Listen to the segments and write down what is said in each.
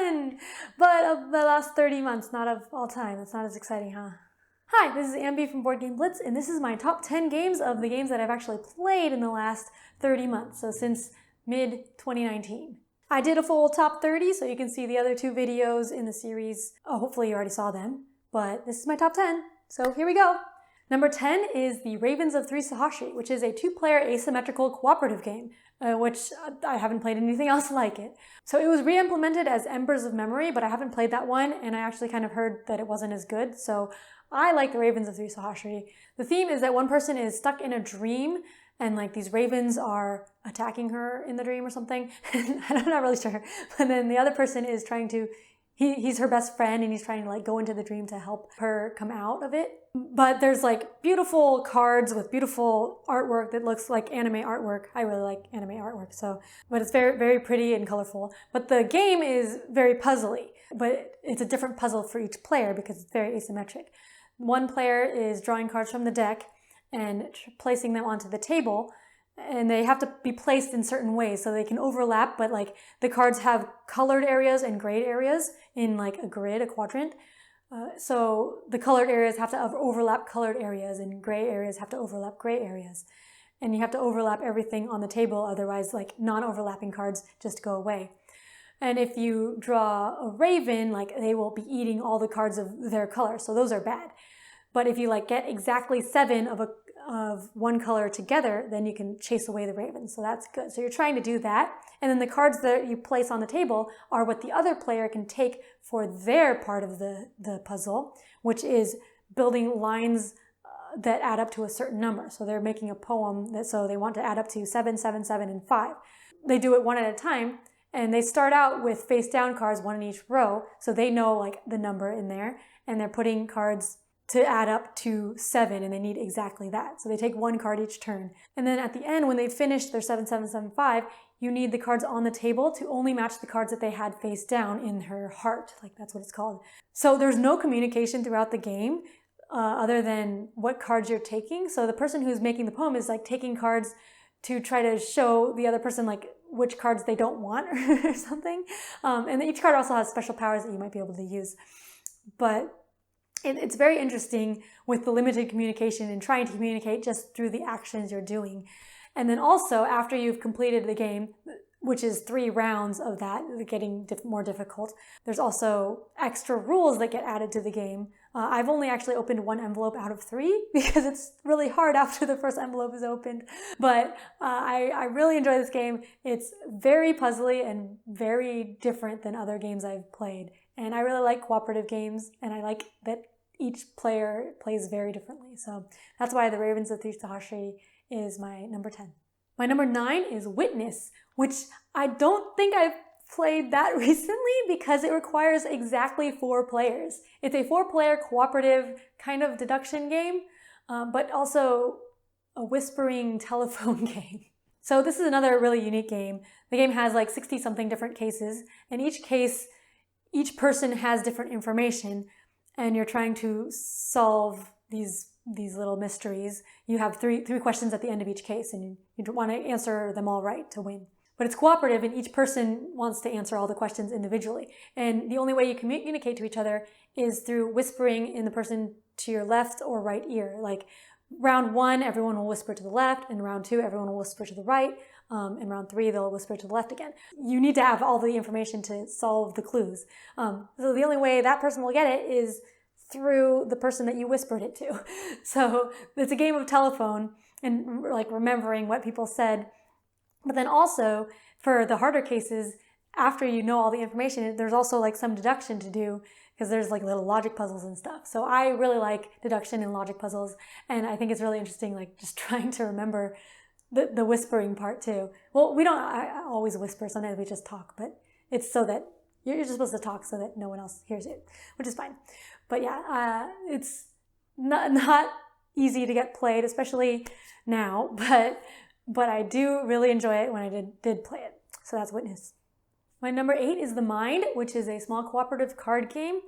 10! But of the last 30 months, not of all time. That's not as exciting, huh? Hi, this is Ambie from Board Game Blitz, and this is my top 10 games of the games that I've actually played in the last 30 months, so since mid-2019. I did a full top 30, so you can see the other two videos in the series. Oh, hopefully you already saw them, but this is my top 10, so here we go. Number 10 is the Ravens of Three Sahashi, which is a two-player asymmetrical cooperative game, which I haven't played anything else like it. So it was re-implemented as Embers of Memory, but I haven't played that one, and I actually kind of heard that it wasn't as good, so I like the Ravens of Three Sahashi. The theme is that one person is stuck in a dream, and like these ravens are attacking her in the dream or something. I'm not really sure. But then the other person is trying to, he's her best friend, and he's trying to like go into the dream to help her come out of it. But there's like beautiful cards with beautiful artwork that looks like anime artwork. I really like anime artwork, but it's very, very pretty and colorful. But the game is very puzzly, but it's a different puzzle for each player because it's very asymmetric. One player is drawing cards from the deck and placing them onto the table, and they have to be placed in certain ways so they can overlap, but like the cards have colored areas and gray areas in like a grid, a quadrant. So the colored areas have to overlap colored areas, and gray areas have to overlap gray areas. And you have to overlap everything on the table, otherwise like non-overlapping cards just go away. And if you draw a raven, like they will be eating all the cards of their color, so those are bad. But if you like get exactly 7 of one color together, then you can chase away the raven, so that's good. So you're trying to do that, and then the cards that you place on the table are what the other player can take for their part of the puzzle, which is building lines that add up to a certain number. So they're making a poem, so they want to add up to 7, 7, 7, and 5. They do it one at a time. And they start out with face down cards, one in each row, so they know like the number in there, and they're putting cards to add up to 7, and they need exactly that. So they take one card each turn. And then at the end, when they finish their 7, 7, 7, 5, you need the cards on the table to only match the cards that they had face down in her heart, like that's what it's called. So there's no communication throughout the game other than what cards you're taking. So the person who's making the poem is like taking cards to try to show the other person like which cards they don't want or something. And each card also has special powers that you might be able to use. But it's very interesting with the limited communication and trying to communicate just through the actions you're doing. And then also after you've completed the game, which is 3 rounds of that, getting more difficult, there's also extra rules that get added to the game. I've only actually opened 1 envelope out of 3 because it's really hard after the first envelope is opened. But I really enjoy this game. It's very puzzly and very different than other games I've played. And I really like cooperative games, and I like that each player plays very differently. So that's why the Ravens of Three Sahashi is my number 10. My number 9 is Witness, which I don't think I've played that recently because it requires exactly 4 players. It's a 4-player cooperative kind of deduction game, but also a whispering telephone game. So this is another really unique game. The game has like 60-something different cases, and each case, each person has different information, and you're trying to solve these little mysteries. You have three questions at the end of each case, and you want to answer them all right to win. But it's cooperative, and each person wants to answer all the questions individually. And the only way you communicate to each other is through whispering in the person to your left or right ear. Like round 1, everyone will whisper to the left, and round 2, everyone will whisper to the right, and round 3, they'll whisper to the left again. You need to have all the information to solve the clues. So the only way that person will get it is through the person that you whispered it to. So it's a game of telephone and like remembering what people said. But then also for the harder cases, after you know all the information, there's also like some deduction to do because there's like little logic puzzles and stuff. So I really like deduction and logic puzzles, and I think it's really interesting, like just trying to remember the whispering part too. Well, we don't always whisper, sometimes we just talk, but it's so that you're just supposed to talk so that no one else hears it, which is fine. But yeah, it's not easy to get played, especially now, but I do really enjoy it when I did play it. So that's Witness. My number 8 is The Mind, which is a small cooperative card game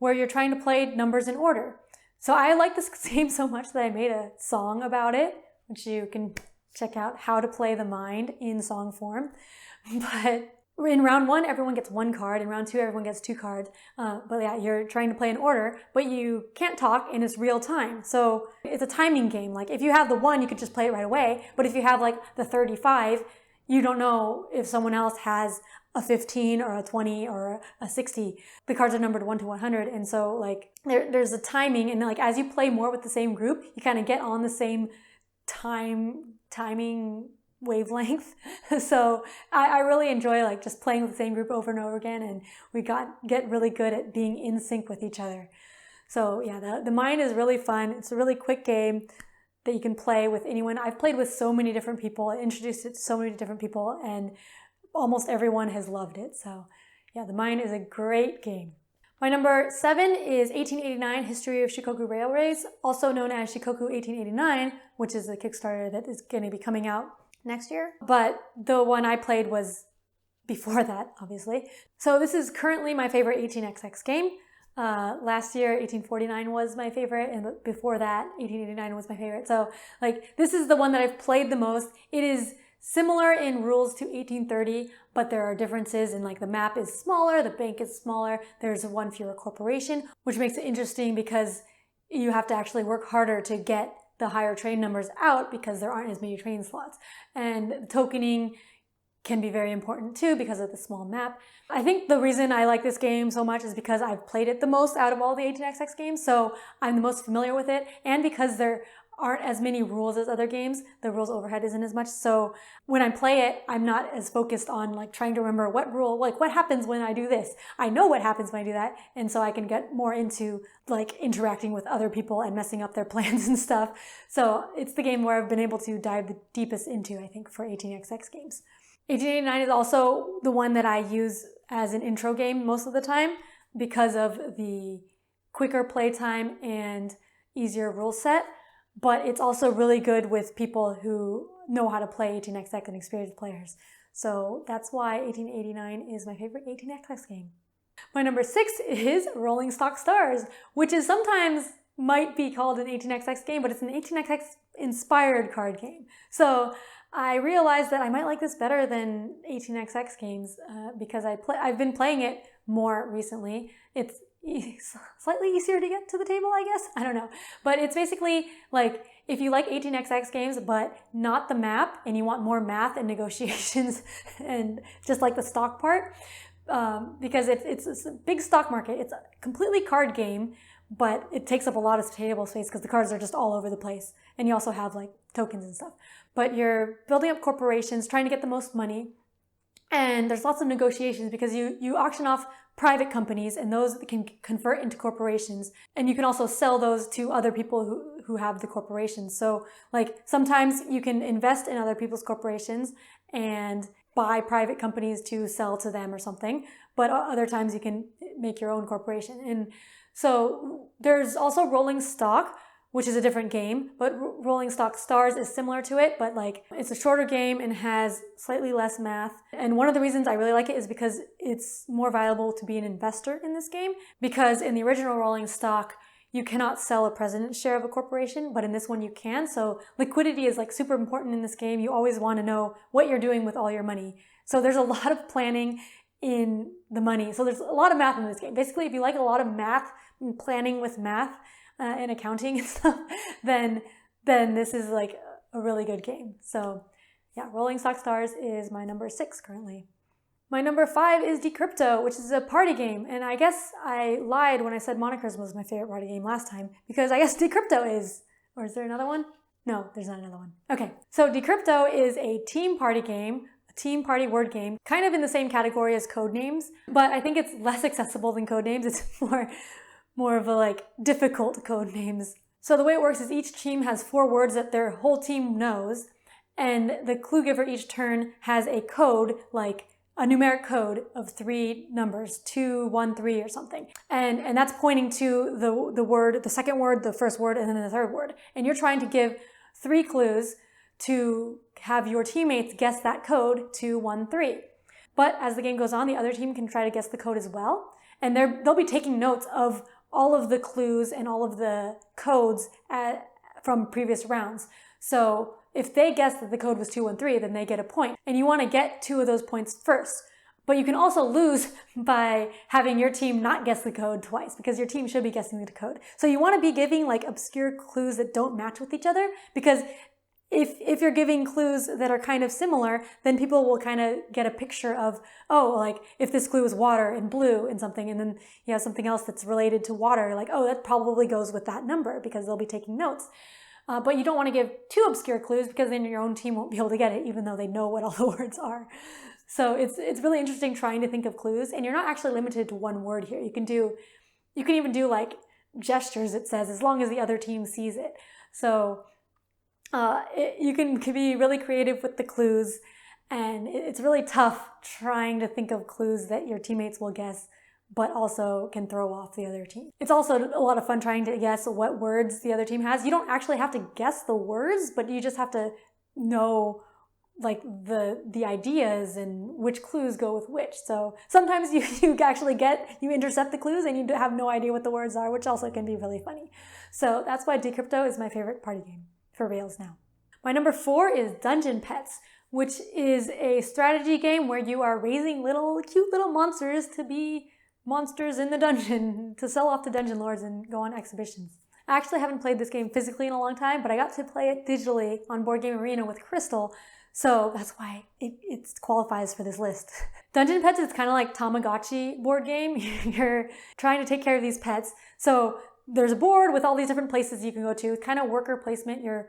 where you're trying to play numbers in order. So I like this game so much that I made a song about it, which you can check out, How to Play the Mind in song form. But In round 1, everyone gets 1 card. In round 2, everyone gets 2 cards. But yeah, you're trying to play in order, but you can't talk and it's real time. So it's a timing game. Like if you have the 1, you could just play it right away. But if you have like the 35, you don't know if someone else has a 15 or a 20 or a 60. The cards are numbered 1 to 100. And so like there's a timing, and like as you play more with the same group, you kind of get on the same timing wavelength. So I really enjoy like just playing with the same group over and over again, and we get really good at being in sync with each other. So yeah, the Mine is really fun. It's a really quick game that you can play with anyone. I've played with so many different people, introduced it to so many different people, and almost everyone has loved it. So yeah, the Mine is a great game. My number 7 is 1889 History of Shikoku Railways, also known as Shikoku 1889, which is the Kickstarter that is going to be coming out next year. But the one I played was before that, obviously. So this is currently my favorite 18xx game. Last year, 1849 was my favorite, and before that, 1889 was my favorite. So like this is the one that I've played the most. It is similar in rules to 1830, but there are differences in like the map is smaller, the bank is smaller, there's 1 fewer corporation, which makes it interesting because you have to actually work harder to get the higher train numbers out because there aren't as many train slots. And tokening can be very important too because of the small map. I think the reason I like this game so much is because I've played it the most out of all the 18xx games, so I'm the most familiar with it, and because there aren't as many rules as other games, the rules overhead isn't as much. So when I play it, I'm not as focused on like trying to remember what rule, like what happens when I do this. I know what happens when I do that, and so I can get more into like interacting with other people and messing up their plans and stuff. So it's the game where I've been able to dive the deepest into, I think, for 18xx games. 1889 is also the one that I use as an intro game most of the time because of the quicker playtime and easier rule set. But it's also really good with people who know how to play 18xx and experienced players. So that's why 1889 is my favorite 18xx game. My number 6 is Rolling Stock Stars, which is sometimes might be called an 18xx game, but it's an 18xx inspired card game. So I realized that I might like this better than 18xx games because I've been playing it more recently. It's slightly easier to get to the table, I guess. I don't know. But it's basically like if you like 18xx games but not the map and you want more math and negotiations and just like the stock part, because it's a big stock market. It's a completely card game, but it takes up a lot of table space because the cards are just all over the place. And you also have like tokens and stuff. But you're building up corporations, trying to get the most money. And there's lots of negotiations because you auction off private companies, and those can convert into corporations. And you can also sell those to other people who have the corporations. So like sometimes you can invest in other people's corporations and buy private companies to sell to them or something. But other times you can make your own corporation. And so there's also Rolling Stock, which is a different game, but Rolling Stock Stars is similar to it, but like it's a shorter game and has slightly less math. And one of the reasons I really like it is because it's more valuable to be an investor in this game, because in the original Rolling Stock, you cannot sell a president's share of a corporation, but in this one you can. So liquidity is like super important in this game. You always want to know what you're doing with all your money. So there's a lot of planning in the money. So there's a lot of math in this game. Basically, if you like a lot of math and planning with math, and accounting and stuff, then this is like a really good game. So yeah, Rolling Stock Stars is my number 6 currently. My number 5 is Decrypto, which is a party game. And I guess I lied when I said Monikers was my favorite party game last time, because I guess Decrypto is. Or is there another one? No, there's not another one. Okay, so Decrypto is a team party game, a team party word game, kind of in the same category as Codenames, but I think it's less accessible than Codenames. It's more of a like difficult code names. So the way it works is each team has 4 words that their whole team knows, and the clue giver each turn has a code, like a numeric code of 3 numbers, 2, 1, 3 or something. And that's pointing to the word, the second word, the first word, and then the third word. And you're trying to give 3 clues to have your teammates guess that code, 2, 1, 3. But as the game goes on, the other team can try to guess the code as well. And they'll be taking notes of all of the clues and all of the codes from previous rounds. So if they guess that the code was 213, then they get a point. And you want to get 2 of those points first. But you can also lose by having your team not guess the code twice, because your team should be guessing the code. So you want to be giving like obscure clues that don't match with each other, because if you're giving clues that are kind of similar, then people will kind of get a picture of, oh, like if this clue is water and blue and something, and then you have something else that's related to water, like, oh, that probably goes with that number, because they'll be taking notes. But you don't want to give too obscure clues, because then your own team won't be able to get it, even though they know what all the words are. So it's really interesting trying to think of clues, and you're not actually limited to one word here. You can even do like gestures, it says, as long as the other team sees it. So you can be really creative with the clues, and it's really tough trying to think of clues that your teammates will guess, but also can throw off the other team. It's also a lot of fun trying to guess what words the other team has. You don't actually have to guess the words, but you just have to know like the ideas and which clues go with which. So sometimes you actually you intercept the clues and you have no idea what the words are, which also can be really funny. So that's why Decrypto is my favorite party game for Rails now. My number 4 is Dungeon Pets, which is a strategy game where you are raising cute little monsters to be monsters in the dungeon to sell off to dungeon lords and go on exhibitions. I actually haven't played this game physically in a long time, but I got to play it digitally on Board Game Arena with Crystal, so that's why it qualifies for this list. Dungeon Pets is kind of like Tamagotchi board game. You're trying to take care of these pets. So there's a board with all these different places you can go to, kind of worker placement. You're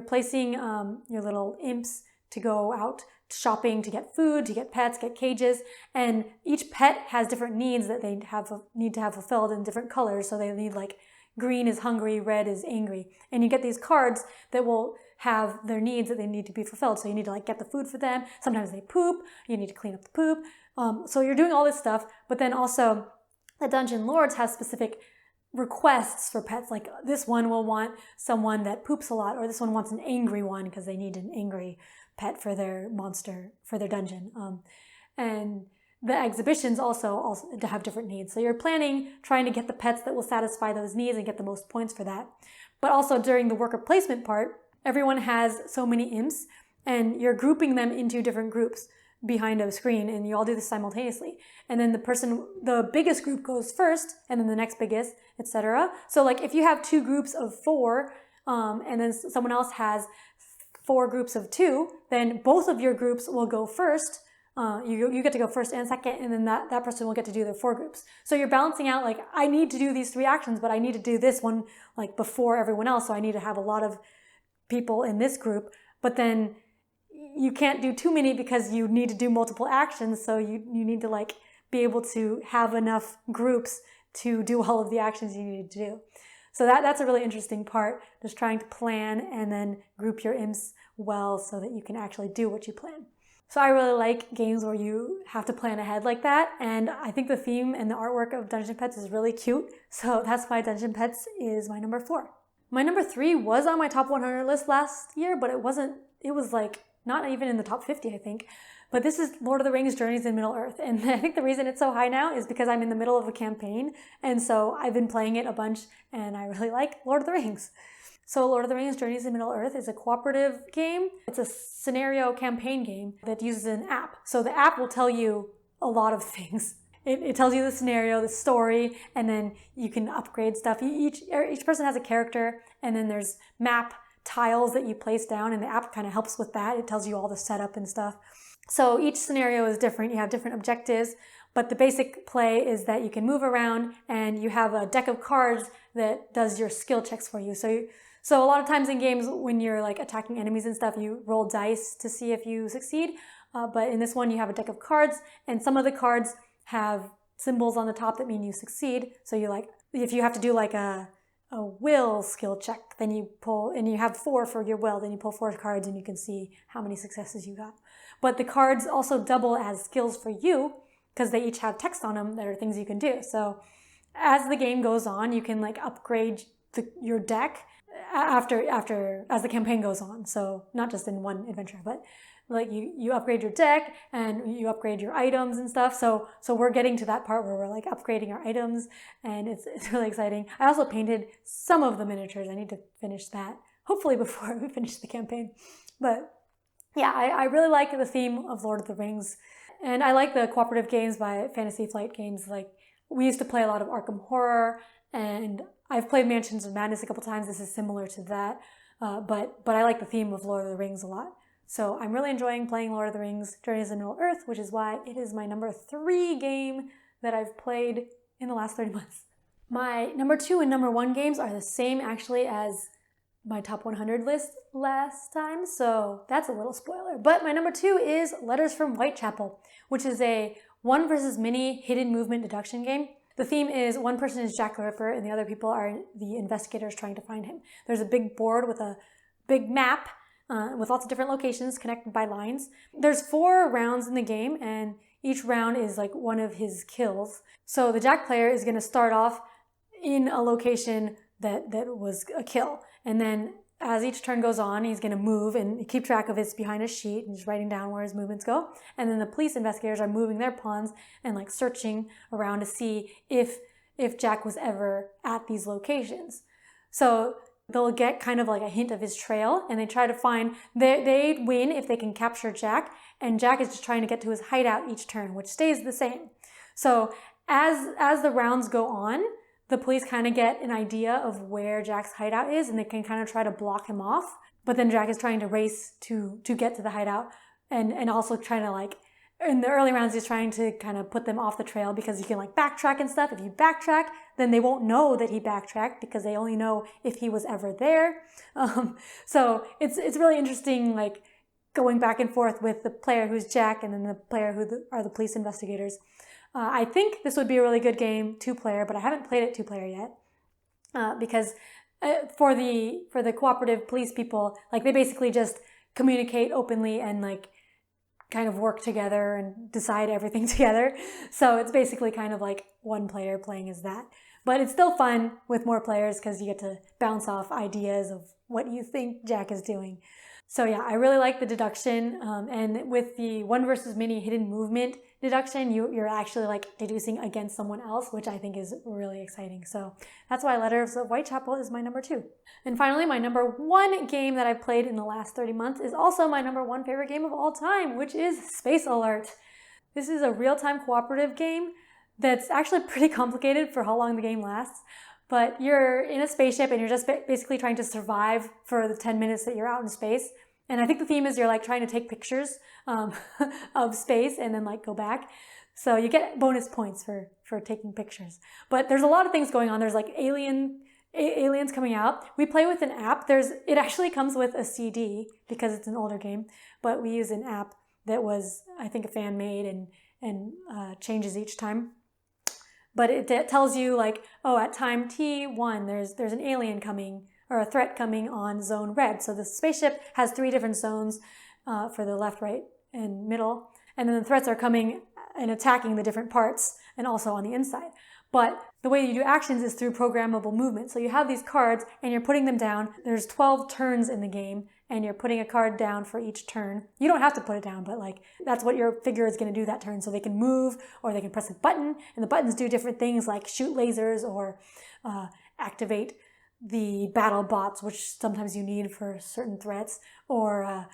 placing your little imps to go out shopping to get food, to get pets, get cages, and each pet has different needs that they need to have fulfilled in different colors. So they need like green is hungry, red is angry, and you get these cards that will have their needs that they need to be fulfilled. So you need to like get the food for them. Sometimes they poop. You need to clean up the poop. So you're doing all this stuff, but then also the dungeon lords have specific requests for pets. Like this one will want someone that poops a lot, or this one wants an angry one because they need an angry pet for their monster, for their dungeon. And the exhibitions also have different needs. So you're trying to get the pets that will satisfy those needs and get the most points for that. But also during the worker placement part, everyone has so many imps, and you're grouping them into different groups behind a screen, and you all do this simultaneously. And then the biggest group goes first, and then the next biggest, etc. So like if you have 2 groups of 4, and then someone else has 4 groups of 2, then both of your groups will go first. You get to go first and second, and then that person will get to do their 4 groups. So you're balancing out, like, I need to do these 3 actions, but I need to do this one like before everyone else, so I need to have a lot of people in this group. But then you can't do too many because you need to do multiple actions, so you need to like be able to have enough groups to do all of the actions you need to do. So that's a really interesting part, just trying to plan and then group your imps well so that you can actually do what you plan. So I really like games where you have to plan ahead like that, and I think the theme and the artwork of Dungeon Pets is really cute, so that's why Dungeon Pets is my number 4. My number 3 was on my top 100 list last year, but it was like not even in the top 50, I think. But this is Lord of the Rings Journeys in Middle-earth, and I think the reason it's so high now is because I'm in the middle of a campaign, and so I've been playing it a bunch, and I really like Lord of the Rings. So Lord of the Rings Journeys in Middle-earth is a cooperative game. It's a scenario campaign game that uses an app. So the app will tell you a lot of things. It tells you the scenario, the story, and then you can upgrade stuff. Each person has a character, and then there's map tiles that you place down, and the app kind of helps with that. It tells you all the setup and stuff. So each scenario is different. You have different objectives, but the basic play is that you can move around, and you have a deck of cards that does your skill checks for you. So a lot of times in games, when you're like attacking enemies and stuff, you roll dice to see if you succeed. But in this one, you have a deck of cards, and some of the cards have symbols on the top that mean you succeed. So if you have to do like a will skill check, then you pull, and you have 4 for your will, then you pull 4 cards and you can see how many successes you got. But the cards also double as skills for you, because they each have text on them that are things you can do. So as the game goes on, you can like upgrade your deck as the campaign goes on. So not just in one adventure, but like you upgrade your deck and you upgrade your items and stuff. So we're getting to that part where we're like upgrading our items, and it's really exciting. I also painted some of the miniatures. I need to finish that, hopefully before we finish the campaign. But yeah, I really like the theme of Lord of the Rings. And I like the cooperative games by Fantasy Flight Games. Like, we used to play a lot of Arkham Horror, and I've played Mansions of Madness a couple times. This is similar to that, but I like the theme of Lord of the Rings a lot. So I'm really enjoying playing Lord of the Rings Journeys in Middle-earth, which is why it is my number 3 game that I've played in the last 30 months. My number 2 and number 1 games are the same actually as my top 100 list last time, so that's a little spoiler. But my number 2 is Letters from Whitechapel, which is a 1 versus many hidden movement deduction game. The theme is one person is Jack the Ripper and the other people are the investigators trying to find him. There's a big board with a big map with lots of different locations connected by lines. There's 4 rounds in the game, and each round is like one of his kills. So the Jack player is going to start off in a location that was a kill. And then as each turn goes on, he's going to move and keep track of it behind a sheet and just writing down where his movements go. And then the police investigators are moving their pawns and like searching around to see if Jack was ever at these locations. So they'll get kind of like a hint of his trail, and they try to find, they win if they can capture Jack, and Jack is just trying to get to his hideout each turn, which stays the same. So as the rounds go on, the police kind of get an idea of where Jack's hideout is, and they can kind of try to block him off. But then Jack is trying to race to get to the hideout, and also trying to, like, in the early rounds, he's trying to kind of put them off the trail because you can like backtrack and stuff. If you backtrack, then they won't know that he backtracked because they only know if he was ever there. So it's really interesting, like going back and forth with the player who's Jack and then the player who are the police investigators. I think this would be a really good game 2-player, but I haven't played it 2-player yet because for the cooperative police people, like they basically just communicate openly and like kind of work together and decide everything together. So it's basically kind of like 1 player playing as that. But it's still fun with more players because you get to bounce off ideas of what you think Jack is doing. So yeah, I really like the deduction. And with the 1 versus many hidden movement deduction, you're actually like deducing against someone else, which I think is really exciting. So that's why Letters of Whitechapel is my number 2. And finally, my number 1 game that I've played in the last 30 months is also my number 1 favorite game of all time, which is Space Alert. This is a real-time cooperative game that's actually pretty complicated for how long the game lasts. But you're in a spaceship and you're just basically trying to survive for the 10 minutes that you're out in space. And I think the theme is you're like trying to take pictures of space and then like go back. So you get bonus points for taking pictures. But there's a lot of things going on. There's like aliens coming out. We play with an app. It actually comes with a CD because it's an older game. But we use an app that was, I think, a fan made and changes each time. But it tells you like, oh, at time T1, there's an alien coming or a threat coming on zone red. So the spaceship has 3 different zones for the left, right, and middle. And then the threats are coming and attacking the different parts and also on the inside. But the way you do actions is through programmable movement. So you have these cards and you're putting them down. There's 12 turns in the game and you're putting a card down for each turn. You don't have to put it down, but like that's what your figure is going to do that turn. So they can move or they can press a button, and the buttons do different things like shoot lasers or activate the battle bots, which sometimes you need for certain threats, or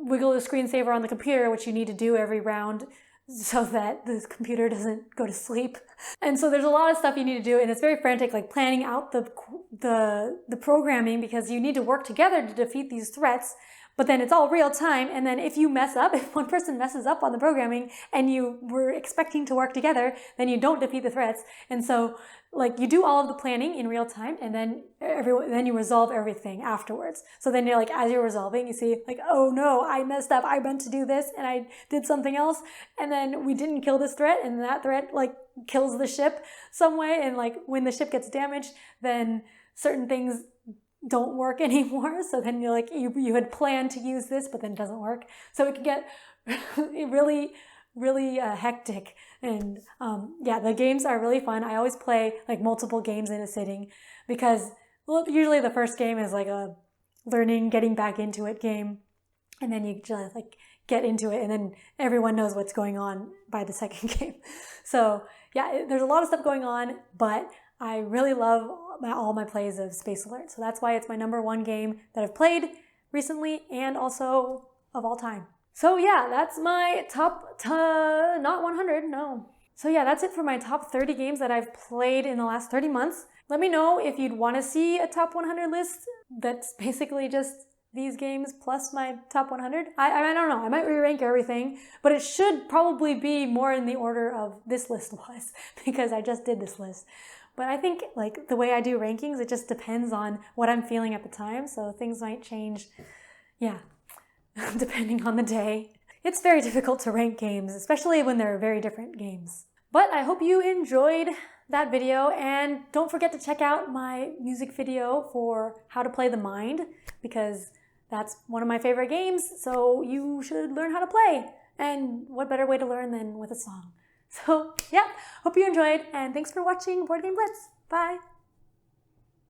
wiggle the screensaver on the computer, which you need to do every round so that the computer doesn't go to sleep. And so there's a lot of stuff you need to do, and it's very frantic, like planning out the programming, because you need to work together to defeat these threats. But then it's all real time, and then if you mess up, if one person messes up on the programming and you were expecting to work together, then you don't defeat the threats. And so like you do all of the planning in real time, and then you resolve everything afterwards. So then you're like, as you're resolving, you see like, oh no, I messed up. I meant to do this and I did something else. And then we didn't kill this threat, and that threat like kills the ship some way. And like when the ship gets damaged, then certain things don't work anymore. So then you're like, you had planned to use this, but then it doesn't work. So it can get really hectic. And yeah, the games are really fun. I always play like multiple games in a sitting because, well, usually the first game is like a learning, getting back into it game. And then you just like get into it, and then everyone knows what's going on by the second game. So yeah, there's a lot of stuff going on, but I really love all my plays of Space Alert. So that's why it's my number 1 game that I've played recently and also of all time. So yeah, that's my top, not 100, no. So yeah, that's it for my top 30 games that I've played in the last 30 months. Let me know if you'd want to see a top 100 list that's basically just these games plus my top 100. I don't know, I might re-rank everything, but it should probably be more in the order of this list was, because I just did this list. But I think like the way I do rankings, it just depends on what I'm feeling at the time, so things might change, yeah, depending on the day. It's very difficult to rank games, especially when they're very different games. But I hope you enjoyed that video, and don't forget to check out my music video for how to play the Mind, because that's one of my favorite games, so you should learn how to play. And what better way to learn than with a song? So yeah, hope you enjoyed, and thanks for watching Board Game Blitz. Bye!